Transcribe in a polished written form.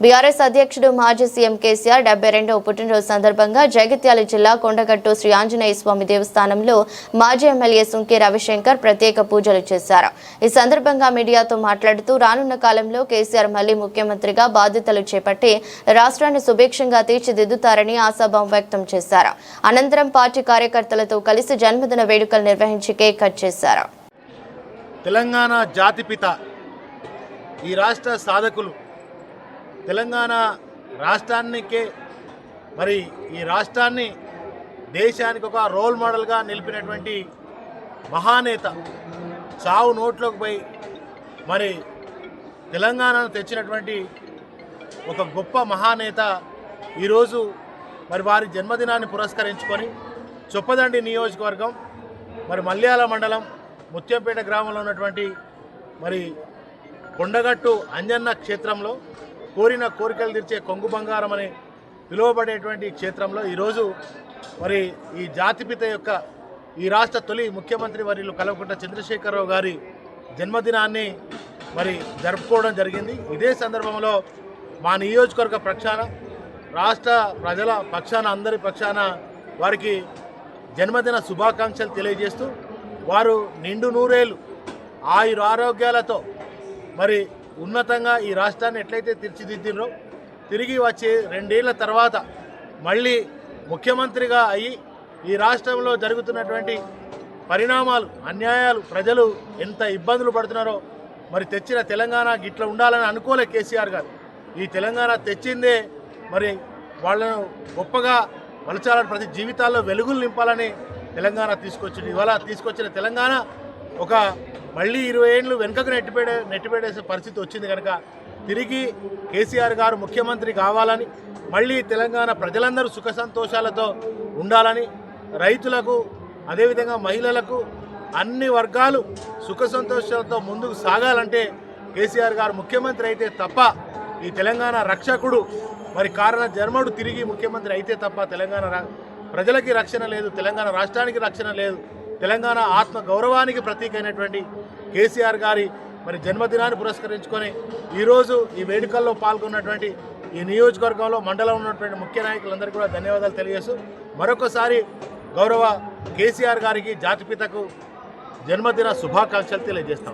BRS అధ్యక్షుడు మాజీ CM KCR 72వ పుట్టినరోజు సందర్భంగా జగిత్యాల జిల్లా కొండగట్టు శ్రీ ఆంజనేయ స్వామి దేవస్థానంలో మాజీ ఎమ్మెల్యే సుంకే రవిశంకర్ ప్రత్యేక పూజలు చేశారు. ఈ సందర్భంగా మీడియాతో మాట్లాడుతూ రానున్న కాలంలో కేసీఆర్ మళ్లీ ముఖ్యమంత్రిగా బాధ్యతలు చేపట్టి రాష్ట్రాన్ని సుభిక్షంగా తీర్చిదిద్దుతారని ఆశాభావం వ్యక్తం చేశారు. అనంతరం పార్టీ కార్యకర్తలతో కలిసి జన్మదిన వేడుకలు నిర్వహించి కేక్ కట్ చేశారు. తెలంగాణ జాతిపిత ఈ రాష్ట్ర సాధకులు తెలంగాణ రాష్ట్రానికే మరి ఈ రాష్ట్రాన్ని దేశానికి ఒక రోల్ మోడల్గా నిలిపినటువంటి మహానేత చావు నోట్లోకి పోయి మరి తెలంగాణను తెచ్చినటువంటి ఒక గొప్ప మహానేత ఈరోజు మరి వారి జన్మదినాన్ని పురస్కరించుకొని చొప్పదండి నియోజకవర్గం మరి మల్యాల మండలం ముత్యంపేట గ్రామంలో ఉన్నటువంటి మరి కొండగట్టు అంజన్న క్షేత్రంలో కోరిన కోరికలు తీర్చే కొంగు బంగారం అని పిలువబడేటువంటి క్షేత్రంలో ఈరోజు మరి ఈ జాతిపిత యొక్క ఈ రాష్ట్ర తొలి ముఖ్యమంత్రి వర్యులు కల్వకుంట్ల చంద్రశేఖరరావు గారి జన్మదినాన్ని మరి జరుపుకోవడం జరిగింది. ఇదే సందర్భంలో మా నియోజకవర్గ పక్షాన రాష్ట్ర ప్రజల పక్షాన అందరి పక్షాన వారికి జన్మదిన శుభాకాంక్షలు తెలియజేస్తూ వారు నిండు నూరేళ్ళు ఆయురారోగ్యాలతో మరి ఉన్నతంగా ఈ రాష్ట్రాన్ని ఎట్లయితే తీర్చిదిద్దినో తిరిగి వచ్చి 2 ఏళ్ల తర్వాత మళ్ళీ ముఖ్యమంత్రిగా అయ్యి ఈ రాష్ట్రంలో జరుగుతున్నటువంటి పరిణామాలు అన్యాయాలు ప్రజలు ఎంత ఇబ్బందులు పడుతున్నారో మరి తెచ్చిన తెలంగాణ గిట్ల ఉండాలని అనుకోలే కేసీఆర్ గారు. ఈ తెలంగాణ తెచ్చిందే మరి వాళ్ళను గొప్పగా మలచాలని ప్రతి జీవితాల్లో వెలుగులు నింపాలని తెలంగాణ తీసుకొచ్చింది. ఇవాళ తీసుకొచ్చిన తెలంగాణ ఒక మళ్ళీ 20 ఏళ్ళు వెనుకకు నెట్టిపేడేసే పరిస్థితి వచ్చింది కనుక తిరిగి కేసీఆర్ గారు ముఖ్యమంత్రి కావాలని మళ్ళీ తెలంగాణ ప్రజలందరూ సుఖ సంతోషాలతో ఉండాలని రైతులకు అదేవిధంగా మహిళలకు అన్ని వర్గాలు సుఖ సంతోషాలతో ముందుకు సాగాలంటే కేసీఆర్ గారు ముఖ్యమంత్రి అయితే తప్ప ఈ తెలంగాణ రక్షకుడు మరి కారణ జన్మడు తిరిగి ముఖ్యమంత్రి అయితే తప్ప తెలంగాణ ప్రజలకి రక్షణ లేదు, తెలంగాణ రాష్ట్రానికి రక్షణ లేదు. తెలంగాణ ఆత్మ గౌరవానికి ప్రతీక అయినటువంటి కేసీఆర్ గారి మరి జన్మదినాన్ని పురస్కరించుకొని ఈరోజు ఈ వేడుకల్లో పాల్గొన్నటువంటి ఈ నియోజకవర్గంలో మండలం ఉన్నటువంటి ముఖ్య నాయకులందరికీ కూడా ధన్యవాదాలు తెలియజేస్తూ మరొకసారి గౌరవ కేసీఆర్ గారికి జాతిపితకు జన్మదిన శుభాకాంక్షలు తెలియజేస్తాం.